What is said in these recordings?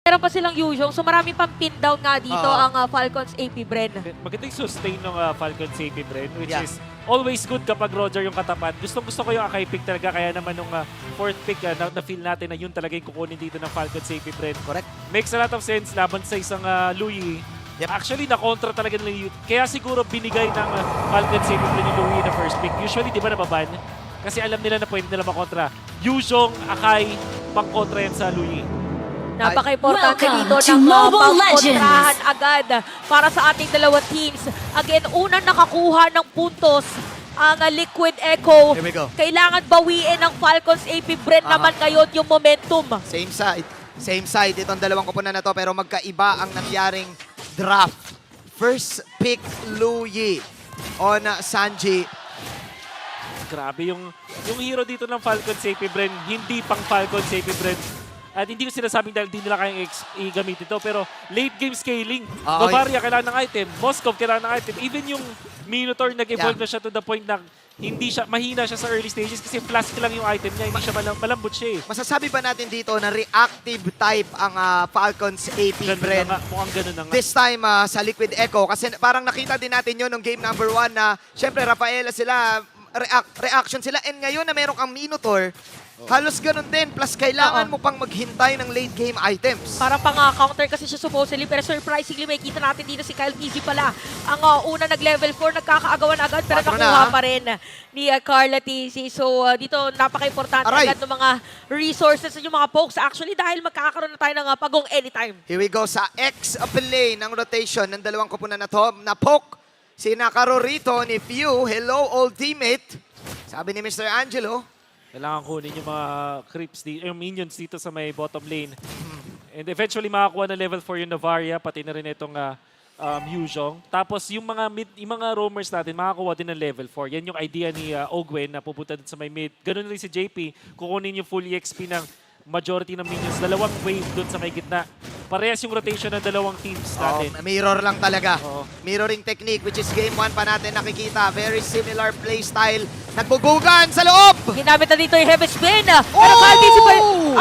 Meron pa silang Yuzhong, so marami pang pin down nga dito ang Falcons AP Bren. Maganda yung sustain ng Falcons AP Bren, which Yeah. is always good kapag Roger yung katapat. Gusto ko yung Akai pick talaga, kaya naman nung fourth pick na-feel natin na yun talaga yung kukunin dito ng Falcons AP Bren. Correct. Makes a lot of sense laban sa isang Louis. Yep. Actually, na-contra talaga nila yun. Kaya siguro binigay ng Falcons AP Bren yung Louis na first pick. Usually, di ba nababan? Kasi alam nila na pwede nila makontra. Yuzhong, Akai, pang-kontra yan sa Louis. Napaka-importante Welcome dito to ng Mobile pagkontrahan agad para sa ating dalawang teams. Again, unang nakakuha ng puntos ang Liquid Echo. Here we go. Kailangan bawiin ng Falcons AP Bren naman ngayon yung momentum. Same side. Same side. Itong dalawang kupunan na to, pero magkaiba ang nangyaring draft. First pick, Louis on Sanji. Grabe yung hero dito ng Falcons AP Bren, hindi pang Falcons AP Bren. At hindi ko sinasabing dahil hindi nila kayang i-gamit ito, pero late game scaling. Bavaria kailangan ng item, Moskov kailangan ng item. Even yung Minotaur nag-evolve na siya to the point na mahina siya sa early stages kasi flask lang yung item niya, hindi siya malambot siya eh. Masasabi ba natin dito na reactive type ang Falcons AP Ganun Bren? na nga, mukhang ganun na nga. This time sa Liquid Echo, kasi parang nakita din natin yun nung game number 1 na syempre Rafaela sila, reaction sila, and ngayon na meron kang Minotaur, halos ganun din, plus kailangan mo pang maghintay ng late game items. Para pang counter kasi siya supposedly, pero surprisingly may kita natin dito si Kyle TZ pala. Ang una nag-level 4, nagkakaagawan agad, pero Patro nakuha na, pa rin ni Carla TZ. So dito napaka-importante Aray. agad ng mga resources at yung mga pokes. Actually dahil magkakaroon na tayo ng pagong anytime. Here we go sa X play ng rotation ng dalawang kupunan na to. Na-poke si Nakarorito ni Few. Hello, old teammate. Sabi ni Mr. Angelo. Kailangan kunin yung mga creeps, yung minions dito sa may bottom lane. And eventually makakuha na level 4 yung Navaria, pati na rin itong Yuzhong. Tapos yung mga roamers natin, makakuha din ng level 4. Yan yung idea ni Ogwen na pupunta dun sa may mid. Ganun rin si JP, kukunin yung full EXP ng majority ng minions. Dalawang wave dun sa may gitna. Parehas yung rotation ng dalawang teams natin. Mirror lang talaga. Oo. Mirroring technique, which is game 1 pa natin nakikita. Very similar playstyle. Nagbugugan sa loob! Ginamit na dito yung Heavy Spin. Pero Kyle TZ pa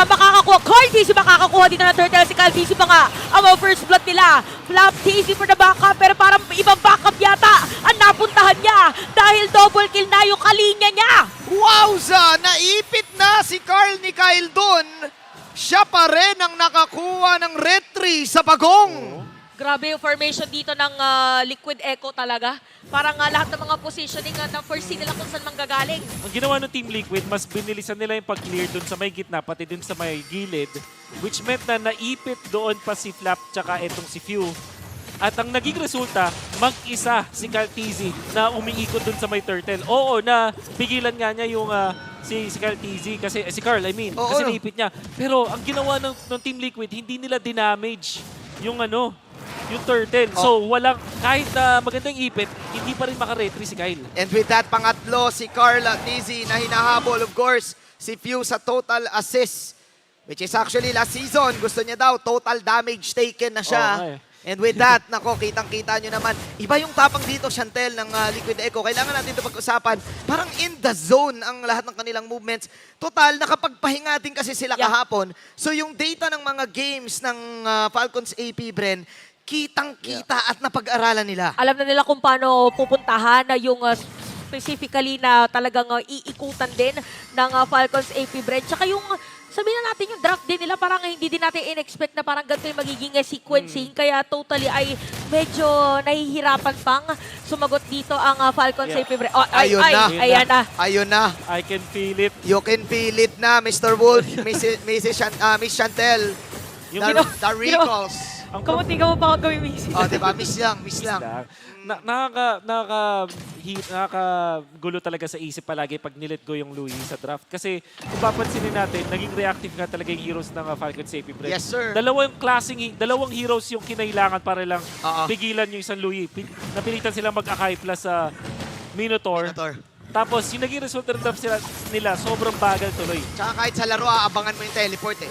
ang makakakuha. Kyle TZ makakakuha dito ng turtle. Si Kyle TZ pa nga ang first blood nila. Flap TZ for the backup. Pero parang ibang backup yata ang napuntahan niya. Dahil double kill na yung kalinya niya. Wowza! Naipit na si Carl ni Kyle dun. Siya pa rin ang nakakuha ng retry sa bagong. Grabe yung formation dito ng Liquid Echo talaga. Parang lahat ng mga positioning na foresee nila kung saan manggagaling. Ang ginawa ng Team Liquid, mas binilisan nila yung pag-clear dun sa may gitna, pati dun sa may gilid, which meant na naipit doon pa si Flap tsaka etong si Few. At ang naging resulta, mag-isa si Kyle TZ na umiikot dun sa may turtle. Oo, na pigilan nga niya yung si Kyle TZ, kasi si Carl, kasi naipit niya. Pero ang ginawa ng Team Liquid, hindi nila dinamage yung yung turtle. So walang, kahit magandang ipit, hindi pa rin makaretry si Kyle. And with that, pangatlo si Carla TZ na hinahabol, of course, si Few sa total assist. Which is actually last season, gusto niya daw, total damage taken na siya. Okay. And with that, nako, kitang-kita nyo naman. Iba yung tapang dito, Chantel, ng Liquid Echo. Kailangan natin ito pag-usapan. Parang in the zone ang lahat ng kanilang movements. Total, nakapagpahinga din kasi sila kahapon. So yung data ng mga games ng Falcons AP Bren, kitang-kita at napag-aralan nila. Alam na nila kung paano pupuntahan na yung specifically na talagang iikutan din ng Falcons AP Bren. Tsaka yung sabihin na natin yung draft din nila, parang hindi din natin in-expect na parang ganito yung magiging sequencing. Kaya totally ay medyo nahihirapan pang sumagot dito ang Falcons AP Bren. Ayun na. Ayan na. Ayun na. I can feel it. You can feel it na, Mr. Wolf, Miss Chantel. Yung The recalls. Kamunti ka mo pa ako gawin, Missy. Oh, diba? Miss lang. Nakakagulo talaga sa isip palagi pag nilet go yung Louis sa draft. Kasi kung papansinin natin, naging reactive nga talaga yung heroes ng Falcons AP Bren. Yes, sir. Dalawang heroes yung kinailangan para lang Oo. pigilan yung isang Louis. Napilitan sila mag-Akai plus Minotaur. Tapos yung naging resulta ng draft nila, sobrang bagal tuloy. Tsaka kahit sa laro, abangan mo yung teleport eh.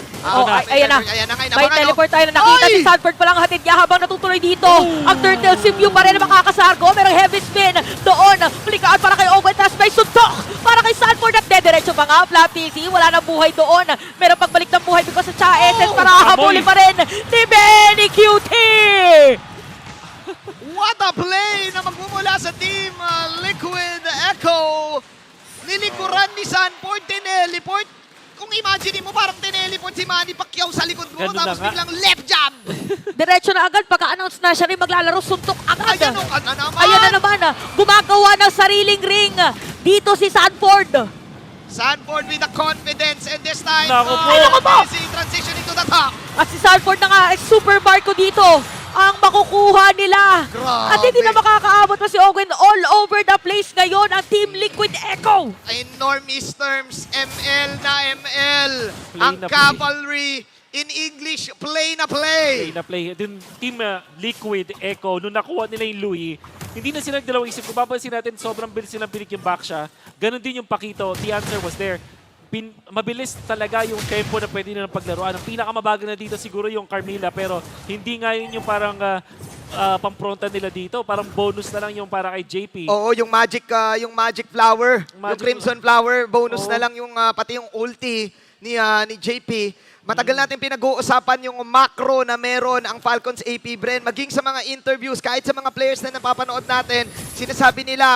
Ayan na. Ayan na ngayon. May teleport tayo na nakita si Sanford palang hatid niya habang natutuloy dito. Ang turtle si Mew pa rin makakasargo. Merong heavy spin doon. Flikaan para kay Owen. Taspect may suntok para kay Sanford at dediretso pa nga. Flap TC, wala nang buhay doon. Meron pagbalik ng buhay because sa Chaeses para hahabulin pa rin ni Benny Cutie! What a play na magmumula sa team Liquid Echo. Nilikuran ni Sanford, tineleport. Kung imagine mo, parang tineleport si Manny Pacquiao sa likod mo, Ganun na tapos nga. biglang left jab. Diretso na agad, pagka-announce na siya rin maglalaro, suntok agad. Ayan o, ano naman. Ayan na naman, gumagawa ng sariling ring dito si Sanford. Sanford with the confidence, and this time, Naku po. Ay, naku po. easy transition into the top. At si Sanford na nga, Super Marco dito, ang makukuha nila. Grabe. At hindi na makakaabot pa si Owen all over the place ngayon ang Team Liquid Echo. In normies terms, ML na ML. Play Ang na play. cavalry, in English, play na play. Play. Dun, team Liquid Echo, nung nakuha nila yung Louis, hindi na sila nagdalawang isip. Kung babansin natin, sobrang bilis silang pinik yung back siya. Ganon din yung Pakito. The answer was there. Mabilis talaga yung tempo na pwede nilang paglaruan. Ang pinakamabagal na dito siguro yung Carmilla, pero hindi nga yun yung parang pampronta nila dito. Parang bonus na lang yung para kay JP. Oo, yung magic flower, yung Magic- crimson flower, bonus Oo. na lang yung pati yung ulti ni JP. Matagal natin pinag-uusapan yung macro na meron ang Falcons AP Bren. Maging sa mga interviews, kahit sa mga players na napapanood natin, sinasabi nila,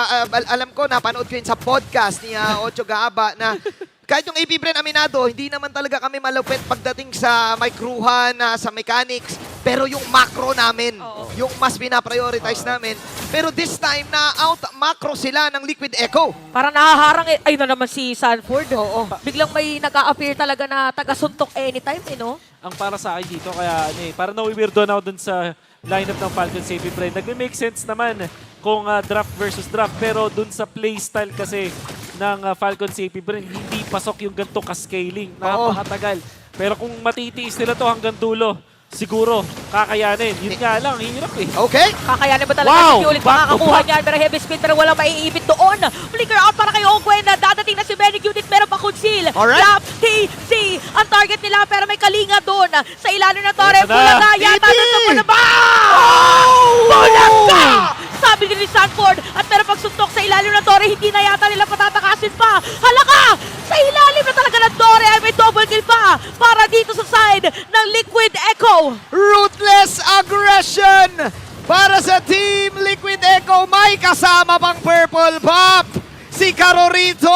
alam ko, napanood ko yun sa podcast ni Ocho Gaaba na kahit yung AP Bren aminado, hindi naman talaga kami malupit pagdating sa micruhan, sa mechanics. Pero yung macro namin, Oo. yung mas pinaprioritize namin. Pero this time, na-out macro sila ng Liquid Echo. Parang nahaharang, ay na naman si Sanford. Oo. Biglang may nag-a-appear talaga na taga-suntok anytime, no? Ang para sa akin dito, kaya parang nawiwirdo na ako dun sa lineup ng Falcons AP Bren. Nag-make sense naman kung draft versus draft, pero dun sa playstyle kasi ng Falcons AP Bren, hindi pasok yung ganito ka-scaling. Napakatagal. Pero kung matitiis nila to hanggang dulo, siguro kakayanin. Yun nga lang, hirap eh. Okay? Kakayanin ba talaga Wow! si ulit Back to makakakuha back. niyan? Pero heavy spin, pero walang maiipit doon. Flicker out para kay Ogwen. Dadating na si Benny Unit, meron pa conceal. Alright. Lap, TC, ang target nila, pero may kalinga doon. Sa ilalim ng Torre, Ito na. Bulaga, yata TP! doon sa Bulaga! Oh! Bulaga! Sabi ni Sanford, at pero pagsuntok sa ilalim ng Torre, hindi na yata nila patatakasin pa. Halaka! Sa ilalim na talaga ng Torre ay may double kill pa para dito sa side ng Liquid Echo. Ruthless aggression para sa Team Liquid Echo. May kasama pang Purple Pop, si Carorito.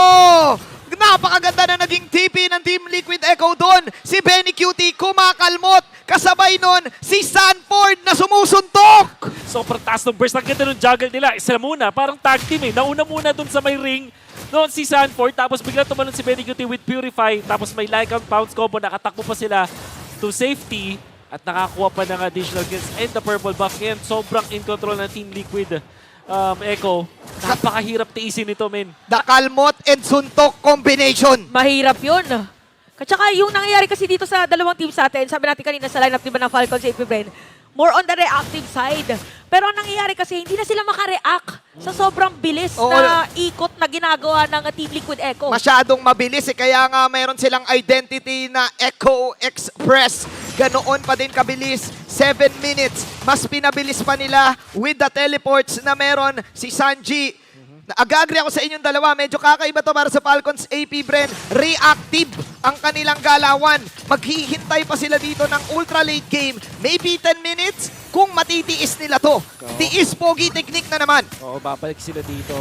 Napakaganda na naging TP ng Team Liquid Echo doon. Si Benny Cutie kumakalmot. Kasabay nun, si Sanford na sumusuntok. Sobrang taas ng burst. Ang ganda ng juggle nila. Isa muna, parang tag team eh. Nauna muna dun sa may ring. Noon si Sanford, tapos bigla tumalon si Benny Cutie with Purify. Tapos may like and pounce combo. Nakatakbo pa sila to safety. At nakakuha pa ng additional kills and the purple buff. Ngayon, sobrang in control ng Team Liquid Echo. Napakahirap tiisin nito, men. The kalmot and suntok combination. Mahirap yun. At saka yung nangyayari kasi dito sa dalawang teams natin, sabi natin kanina sa lineup diba ng Falcons AP Bren, more on the reactive side. Pero ang nangyayari kasi, hindi na sila makareact sa sobrang bilis Oo. na ikot na ginagawa ng Team Liquid Echo. Masyadong mabilis eh, kaya nga mayroon silang identity na Echo Express. Ganoon pa din kabilis, 7 minutes. Mas pinabilis pa nila with the teleports na meron si Sanji. Ag-agree ako sa inyong dalawa, medyo kakaiba to para sa Falcons AP Bren. Reactive ang kanilang galawan. Maghihintay pa sila dito ng ultra late game. Maybe 10 minutes kung matitiis nila to. Tiis pogi technique na naman. Oo, babalik sila dito.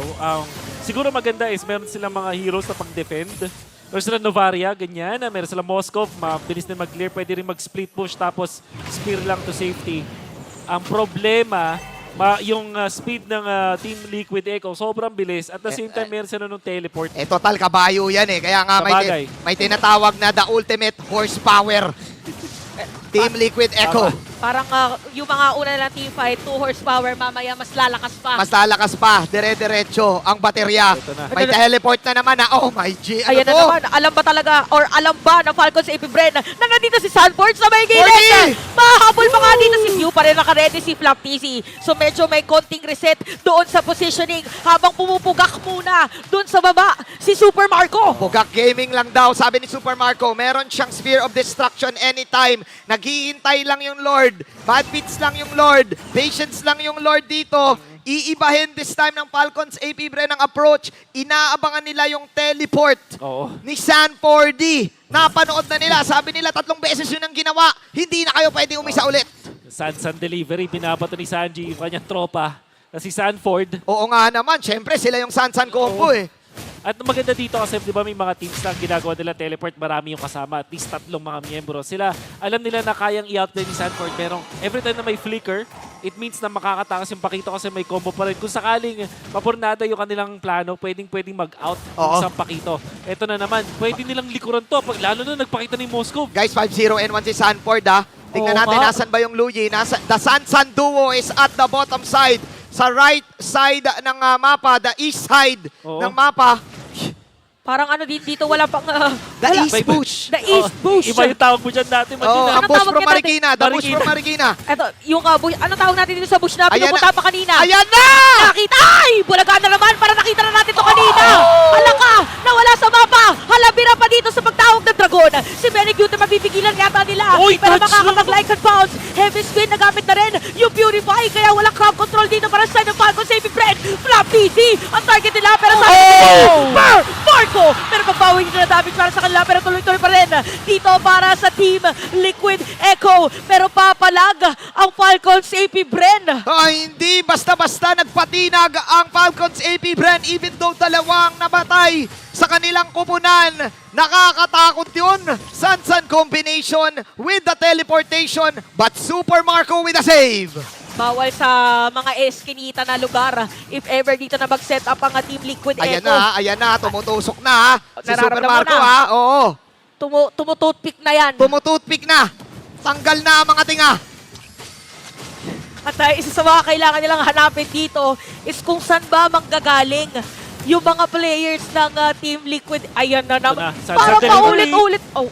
Siguro maganda is meron silang mga heroes na pang-defend. Meron sila Novaria, ganyan. Meron sila Moskov, mabilis na mag-clear. Pwede rin mag-split push tapos spear lang to safety. Ang problema, yung speed ng Team Liquid Echo, sobrang bilis. At the same time, meron sila nung teleport. Total kabayo yan eh. Kaya nga Sabagay. may tinatawag na the ultimate horsepower. Team Liquid Echo. Parang yung mga una lang team fight, 2 horsepower, mamaya mas lalakas pa. Mas lalakas pa. Dire-diretso ang baterya. Ito na. May teleport na naman na, oh my G. Ano Ayan na to? naman, alam ba talaga, or alam ba ng Falcons AP Bren na nandito si Sanford sa may Forty! gilid? Mahabol pa nga dito si Mew, pa rin naka-ready si Flap TC. So medyo may konting reset doon sa positioning habang pumupugak muna doon sa baba si Super Marco. Bugak Gaming lang daw. Sabi ni Super Marco, meron siyang Sphere of Destruction anytime. Naghihintay lang yung Lord. Bad beats lang yung Lord. Patience lang yung Lord dito. iibahin this time ng Falcons AP Bren ang approach. Inaabangan nila yung teleport Oo. ni Sanfordy. Napanood na nila. Sabi nila 3 beses yun ang ginawa. Hindi na kayo pwede umisa ulit. Sansan delivery, binabato ni Sanji yung kanyang tropa na si Sanford. Oo nga naman. Siyempre, sila yung Sansan combo eh. At maganda dito kasi, di ba, may mga teams na ginagawa nila teleport, marami yung kasama, at least 3 mga miyembro. Sila, alam nila na kayang i-outplay ni Sanford, pero every time na may flicker, it means na makakatakas yung Pakito kasi may combo pa rin. Kung sakaling mapurnada yung kanilang plano, pwedeng ng-out Oo. sa Pakito. Ito na naman, pwede nilang likuran to, lalo na nagpakita ni Moscow. Guys, 5-0 and 1 si Sanford ha. Tingnan Oo natin nga. nasan ba yung Luigi. The Sansan duo is at the bottom side. Sa right side ng mapa, the east side Oo. ng mapa. Parang ano din dito, wala pang... The wala. East Bush. The East Bush. Iba yung tawag mo dyan dati, Oh, Magina. ang Ano bush tawag from niya dati? Marikina. The bush from Marikina. Eto, yung bush, ano tawag natin dito sa bush na Ayan pinupunta na. pa kanina? Ayan na! Nakita! Ay! Bulaga na naman para nakita na natin to kanina! Hala ka! Nawala sa mapa! Halabira pa dito sa pagtawag ng dragon! Si Benny Cute mapipigilan yata nila! Oy, pero touch makakapag-like and bounce! Heavy spin nagamit na rin! Yung Purify! Kaya walang crowd control dito para sa side ng Falcon Saving Friend! Flap PC! Ang target nila pero sa Marco! Pero pagbawi nila na damage para sa kanila pero tuloy-tuloy pa rin dito para sa Team Liquid Echo! Pero papalag ang Falcons AP Bren! Ay, hindi basta-basta nagpatinag ang Falcons AP Bren even though dalawang namatay sa kanilang kupunan. Nakakatakot yun. Sansan combination with the teleportation but Super Marco with a save. Bawal sa mga eskinita na lugar if ever dito na mag-set up ang Team Liquid Ayan Echo. ayan na, tumutusok na ha. Si Super Nararamdaman Marco na. ha, oo. Tumututpick na yan. Tumututpick na. Tanggal na ang mga tinga. At isa sa mga kailangan nilang hanapin dito is kung saan ba manggagaling yung mga players ng Team Liquid. Ayan na naman. na, sa Parang delivery. paulit-ulit. Oh.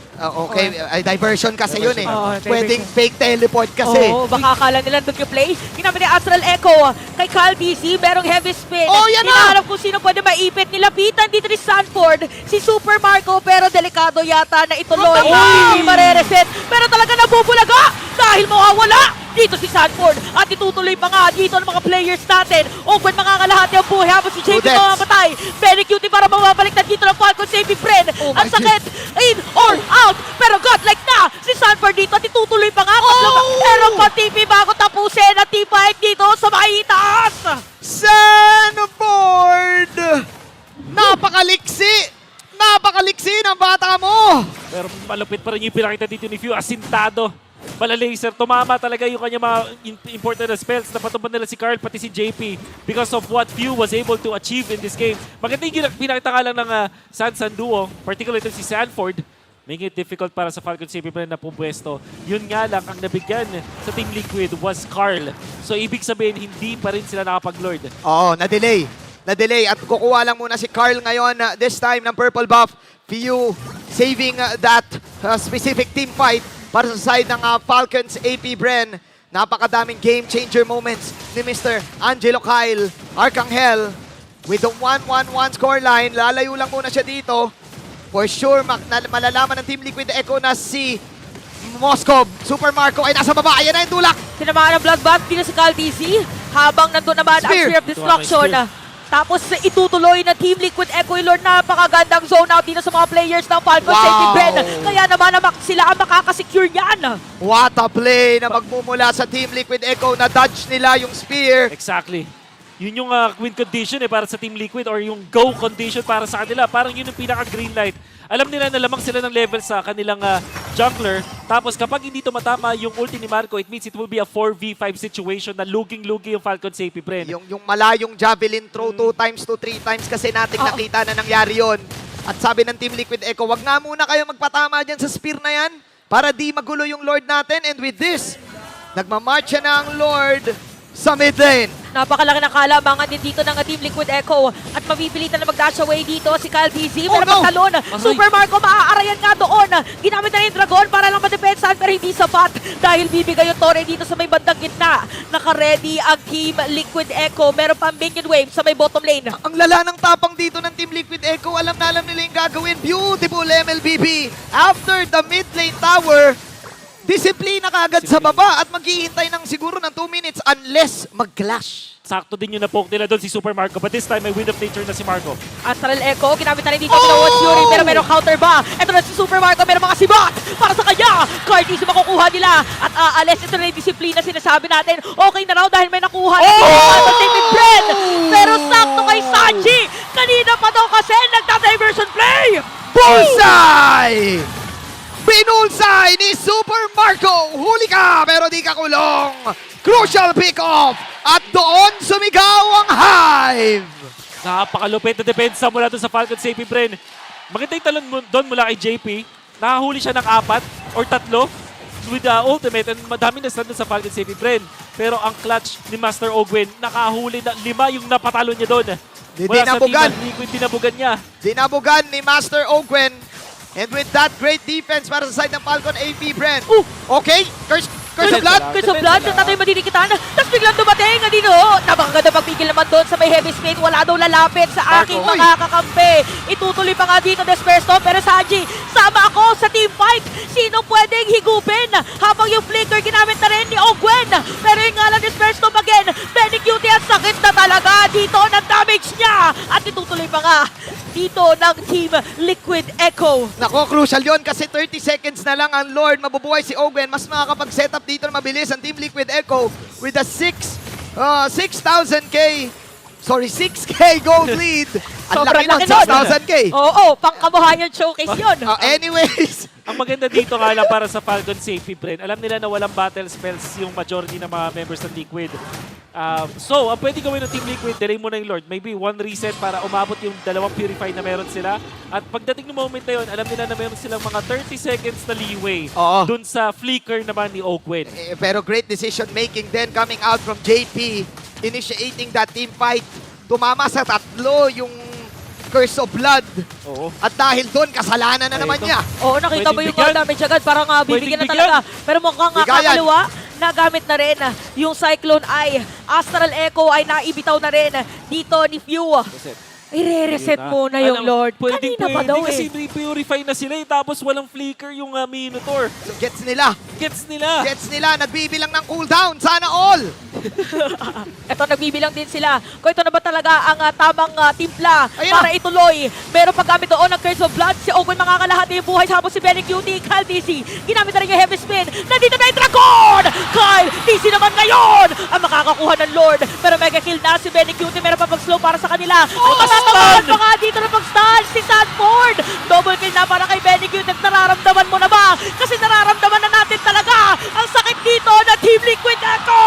Okay, ay, diversion kasi yun eh. Oh, Pwedeng fake teleport kasi. Oo, baka akala nila doon yung play. Ginamit ni Astral Echo kay Cal DC, merong heavy spin. Oh, yan na! Hinahanap kung sino pwede maipit. Nilapitan dito ni Sanford, si Super Marco, pero delikado yata na ituloy. Hindi marereset, pero talaga nabubulaga dahil mawawala dito si Sanford. At itutuloy pa nga dito ng mga players natin. Open makakalahati ang buhay habang si JP Odets. mamamatay. Very cute para mababaliktad dito ng Falcon Saving Friend. Oh Ang my sakit, in or out, pero godlike na si Sanford dito at itutuloy pa nga. Pero pa-TP bago tapusin at team fight dito sa maitaas. Sanford! Napakaliksi! Napakaliksi ng bata mo! Pero malupit pa rin yung pinakita dito ni Few. Asintado. Pala-laser. Tumama talaga yung kanya mga important na spells. Napatupan nila si Carl pati si JP because of what Few was able to achieve in this game. Maganda yung pinakita nga lang ng Sansan duo, particularly si Sanford, making it difficult para sa Falcon CP na pumwesto. Yun nga lang, ang nabigyan sa Team Liquid was Carl. So ibig sabihin, hindi pa rin sila nakapag-lord. Oo, na-delay. Na-delay at kukuha lang muna si Carl ngayon this time ng purple buff. Few saving that specific team fight para sa side ng Falcons AP Bren. Napakadaming game changer moments ni Mr. Angelo Kyle Arcangel with the 1-1-1 scoreline. Lalayo lang muna siya dito. For sure, malalaman ng Team Liquid Echo na si Moscow. Super Marco ay nasa baba. Ayan na yung tulak. Tinamaan ang bloodbath din si Cal DC habang nandun naman ang Spear. Spear of Destruction. Spear. Tapos itutuloy na Team Liquid Echo Lord. Napakagandang zone out dito sa mga players ng Falcons Wow. Safety Bren. Kaya naman sila ang makakasecure yan. What a play na magmumula sa Team Liquid Echo. Na-dodge nila yung spear. Exactly. Yun yung win condition para sa Team Liquid or yung go condition para sa kanila. Parang yun yung pinaka-green light. Alam nila na lamang sila ng level sa kanilang jungler. Tapos kapag hindi tumatama yung ulti ni Marco, it means it will be a 4v5 situation na luging-lugi yung Falcon AP Bren. Yung malayong javelin throw 2 times to 3 times kasi natin nakita na nangyari yon. At sabi ng Team Liquid Echo, wag nga muna kayo magpatama dyan sa spear na yan para di magulo yung Lord natin. And with this, nagmamarcha na ang Lord sa mid lane. Napakalaki ng kalabangan din dito ng Team Liquid Echo at mapipilitan na mag-dash away dito si Kyle DZ. Oh, Pero no! pagtalon, Super Marco maaarayan nga doon. Ginamit na yung Dragon para lang madepensahan pero hindi sapat dahil bibigay yung Torre dito sa may bandang gitna. Naka-ready ang Team Liquid Echo. Meron pang minion wave sa may bottom lane. Ang lala ng tapang dito ng Team Liquid Echo. Alam na alam nila yung gagawin. Beautiful MLBB. After the mid lane tower, disiplina kaagad sa baba at maghihintay ng siguro ng 2 minutes unless mag-clash. sakto din yung na-poke nila doon si Super Marco. But this time, may Wind of Nature na si Marco. Astral Echo, ginamit na rin dito ng Watch Fury, pero merong counter ba? Ito na si Super Marco, merong mga sibat para sa kanya. Cardi, makukuha nila at aalis. Ito na yung disiplina sinasabi natin. Okay na raw dahil may nakuha na David Bread. Pero sakto kay Sanji. Kanina pa daw kasi nagta-diversion play. Bullseye! Binulsay ni Super Marco! Huli ka pero di ka kulong! Crucial pick-off! At doon sumigaw ang Hive! Napakalupit na depensa mula doon sa Falcons AP Bren. Maganda yung talon doon mula kay JP. Nakahuli siya ng 4 or 3 with the ultimate and madami na stand doon sa Falcons AP Bren. Pero ang clutch ni Master Ogwen, nakahuli na 5 yung napatalo niya doon. Mula sa Dinabugan. Team Liquid, dinabugan niya. Dinabugan ni Master Ogwen. And with that great defense para sa side ng Falcon AP Bren. Okay, Curse of Blood. Curse of Blood, tatay madinikitan. Tapos biglang dumating, dito. Napakaganda pagpigil naman doon sa may heavy spade. Wala daw lalapit sa aking Marco, mga kakampi. Itutuloy pa nga dito, Despair Storm. Pero Sanji, sama ako sa team fight. Sino pwedeng higupin? Habang yung flicker ginamit na rin ni Ogwen. Pero yung nga lang Despair Storm again. Benny Cutie, ang sakit na talaga dito ng damage niya. At itutuloy pa nga dito ng Team Liquid Echo. Nako, crucial yon kasi 30 seconds na lang ang Lord. Mabubuhay si Ogwen. Mas makakapag-setup dito na mabilis ang Team Liquid Echo with a 6,000k. Sorry, 6k gold lead. Ang Sobrang laki laki nun, nun. 6,000k. Oo, pangkabuhayan showcase yun. Anyways, Ang maganda dito nga lang para sa Falcon Safety Bren, alam nila na walang battle spells yung majority ng mga members ng Liquid. So, ang pwede gawin ng Team Liquid, delay mo na yung Lord. Maybe one reset para umabot yung 2 Purify na meron sila. At pagdating ng moment na yun, alam nila na meron silang mga 30 seconds na leeway Oo. dun sa flicker naman ni Ogwen. pero great decision making then coming out from JP, initiating that team fight. Tumama sa 3 yung Curse of Blood. Oo. At dahil doon, kasalanan na Ay, naman ito. niya. Oo, nakita Pwedeng mo yung bigyan. damage agad. Parang bibigyan na Pwedeng talaga. Pero mukhang Bigayan. kakaliwa. Nagamit na rin yung Cyclone Eye. Astral Echo ay naibitaw na rin dito ni Few. I-reset muna yung Lord. Kanina pa daw kasi eh. purify na sila tapos walang flicker yung Minotaur. So gets nila. Gets nila. Gets nila. Nagbibilang ng cooldown. Sana all. Ito, nagbibilang din sila. Kung ito na ba talaga ang tamang timpla Ayun para ituloy. Meron paggamit doon ng Curse of Blood. Si Owen makakalahati yung buhay. Habang si Benny Cutie, Kyle DC. Ginamit na rin yung Heavy Spin. Nandito na yung Dragon! Kyle DC naman ngayon ang makakakuha ng Lord. Pero mega kill na si Benny Cutie. Meron pa pag-slow para sa kanila. Ay, matatamaan pa nga dito na pag-stun si Sanford. Double kill na para kay Benny Cutie. Nararamdaman mo na ba? Kasi nararamdaman na natin talaga ang sakit dito na Team Liquid Echo!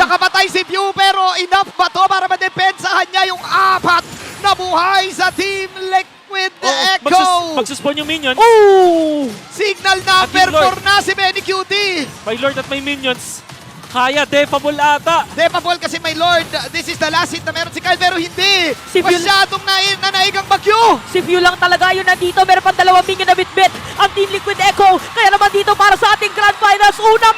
Nakapatay si Pew pero enough ba to para madepensahan niya yung 4 na buhay sa Team Liquid Echo? Magsuspawn yung minions. Ooh! Signal number At yung Lord. 4 na si Benny Cutie. May Lord at may minions. Kaya, defable ata. Depable kasi may Lord. This is the last hit na meron si Kyle pero hindi. Si Pew- Masyadong nanaig ang bagyo. Si Few lang talaga yun nandito. Meron pang 2 minion na bit-bit ang Team Liquid Echo. Kaya naman dito para sa ating Grand Finals, unang